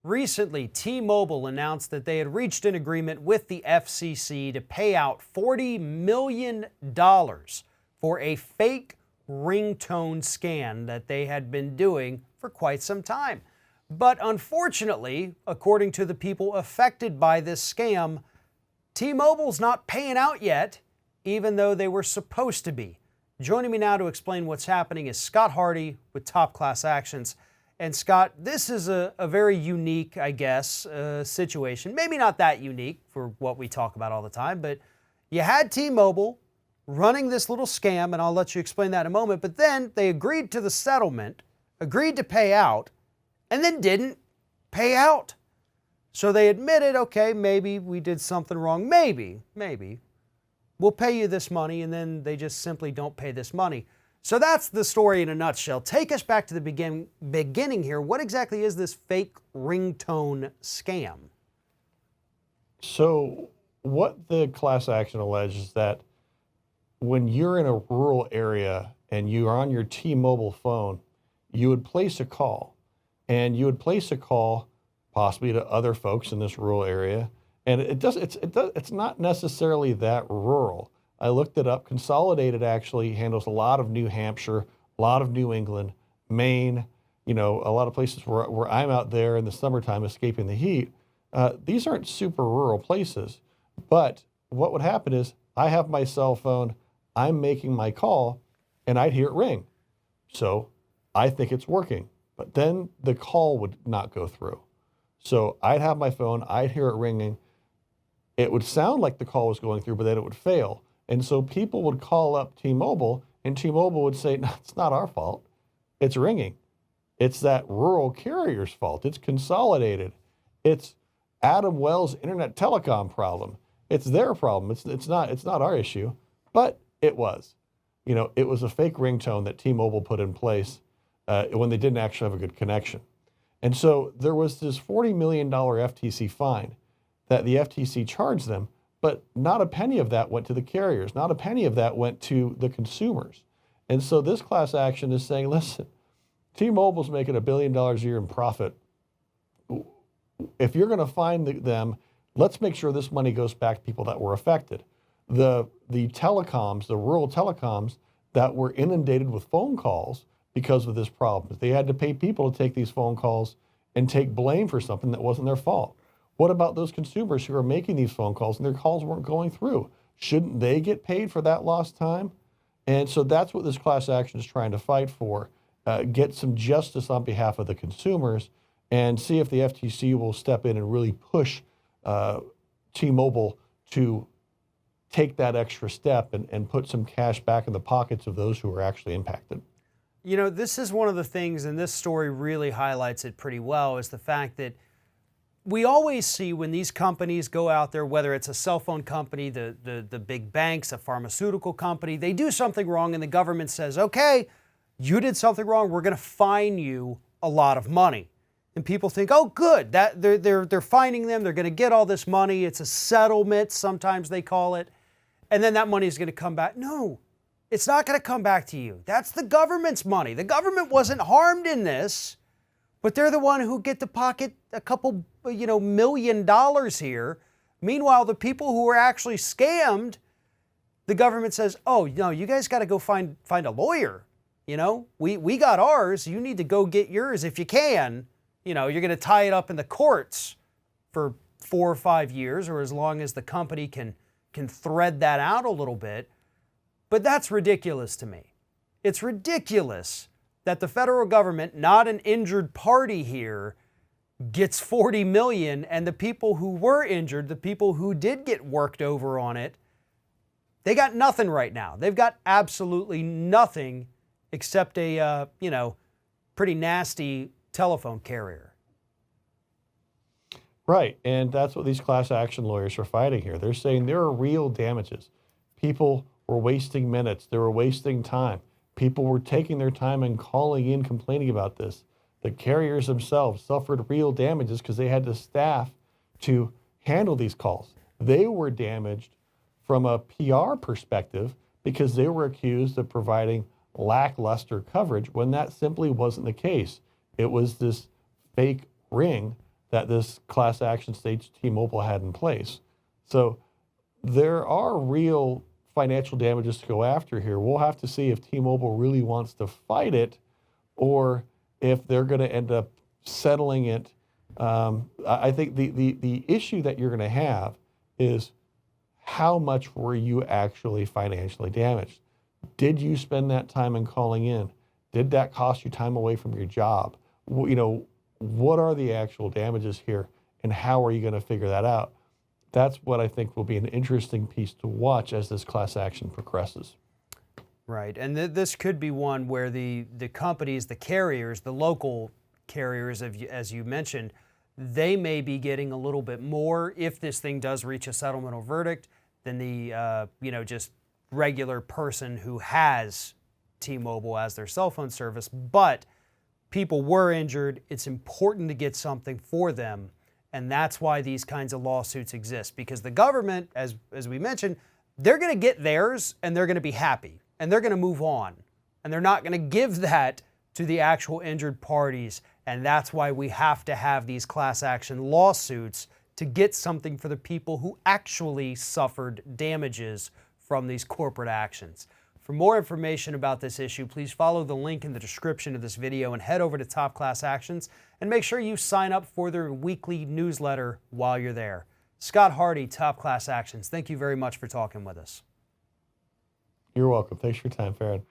Recently, T-Mobile announced that they had reached an agreement with the FCC to pay out $40 million for a fake ringtone scam that they had been doing for quite some time. But unfortunately, according to the people affected by this scam, T-Mobile's not paying out yet, even though they were supposed to be. Joining me now to explain what's happening is Scott Hardy with Top Class Actions. And Scott, this is a very unique, I guess, situation. Maybe not that unique for what we talk about all the time, but you had T-Mobile running this little scam, and I'll let you explain that in a moment, but then they agreed to the settlement, agreed to pay out, and then didn't pay out. So they admitted, okay, maybe we did something wrong. Maybe. We'll pay you this money, and then they just simply don't pay this money. So that's the story in a nutshell. Take us back to the beginning here. What exactly is this fake ringtone scam? So what the class action alleges is that when you're in a rural area and you're on your T-Mobile phone, you would place a call. And you would place a call possibly to other folks in this rural area. And it's not necessarily that rural. I looked it up. Consolidated actually handles a lot of New Hampshire, a lot of New England, Maine, a lot of places where I'm out there in the summertime escaping the heat. These aren't super rural places. But what would happen is I have my cell phone, I'm making my call, and I'd hear it ring. So I think it's working. But then the call would not go through. So I'd have my phone, I'd hear it ringing. It would sound like the call was going through, but then it would fail. And so people would call up T-Mobile, and T-Mobile would say, no, it's not our fault. It's ringing. It's that rural carrier's fault. It's Consolidated. It's Adam Wells' Internet Telecom problem. It's their problem. It's not our issue. But it was. It was a fake ringtone that T-Mobile put in place when they didn't actually have a good connection. And so there was this $40 million FTC fine that the FTC charged them, but not a penny of that went to the carriers. Not a penny of that went to the consumers. And so this class action is saying, listen, T-Mobile's making $1 billion a year in profit. If you're going to find them, let's make sure this money goes back to people that were affected. The telecoms, the rural telecoms that were inundated with phone calls because of this problem. They had to pay people to take these phone calls and take blame for something that wasn't their fault. What about those consumers who are making these phone calls and their calls weren't going through? Shouldn't they get paid for that lost time? And so that's what this class action is trying to fight for, get some justice on behalf of the consumers and see if the FTC will step in and really push T-Mobile to take that extra step and put some cash back in the pockets of those who are actually impacted. This is one of the things, and this story really highlights it pretty well, is the fact that we always see when these companies go out there, whether it's a cell phone company, the big banks, a pharmaceutical company, they do something wrong and the government says, okay, you did something wrong, we're going to fine you a lot of money. And people think, oh, good, that they're fining them, they're going to get all this money, it's a settlement, sometimes they call it, and then that money is going to come back. No, it's not going to come back to you. That's the government's money. The government wasn't harmed in this, but they're the one who get to pocket a couple, $1 million here. Meanwhile, the people who were actually scammed, the government says, oh, no, you guys got to go find a lawyer. We got ours. You need to go get yours if you can. You're going to tie it up in the courts for 4 or 5 years, or as long as the company can thread that out a little bit. But that's ridiculous to me. It's ridiculous that the federal government, not an injured party here, gets $40 million, and the people who were injured, the people who did get worked over on it, they got nothing right now. They've got absolutely nothing except a, pretty nasty telephone carrier. Right, and that's what these class action lawyers are fighting here. They're saying there are real damages. People were wasting minutes. They were wasting time. People were taking their time and calling in, complaining about this. The carriers themselves suffered real damages because they had the staff to handle these calls. They were damaged from a PR perspective because they were accused of providing lackluster coverage when that simply wasn't the case. It was this fake ring that this class action stage T-Mobile had in place. So there are real financial damages to go after here. We'll have to see if T-Mobile really wants to fight it, or if they're going to end up settling it. I think the issue that you're going to have is, how much were you actually financially damaged? Did you spend that time in calling in? Did that cost you time away from your job? What are the actual damages here, and how are you going to figure that out? That's what I think will be an interesting piece to watch as this class action progresses. Right, and this could be one where the companies, the carriers, the local carriers, as you mentioned, they may be getting a little bit more if this thing does reach a settlement or verdict than the just regular person who has T-Mobile as their cell phone service. But people were injured. It's important to get something for them. And that's why these kinds of lawsuits exist, because the government, as we mentioned, they're going to get theirs and they're going to be happy and they're going to move on. And they're not going to give that to the actual injured parties. And that's why we have to have these class action lawsuits to get something for the people who actually suffered damages from these corporate actions. For more information about this issue, please follow the link in the description of this video and head over to Top Class Actions and make sure you sign up for their weekly newsletter while you're there. Scott Hardy, Top Class Actions, thank you very much for talking with us. You're welcome. Thanks for your time, Farron.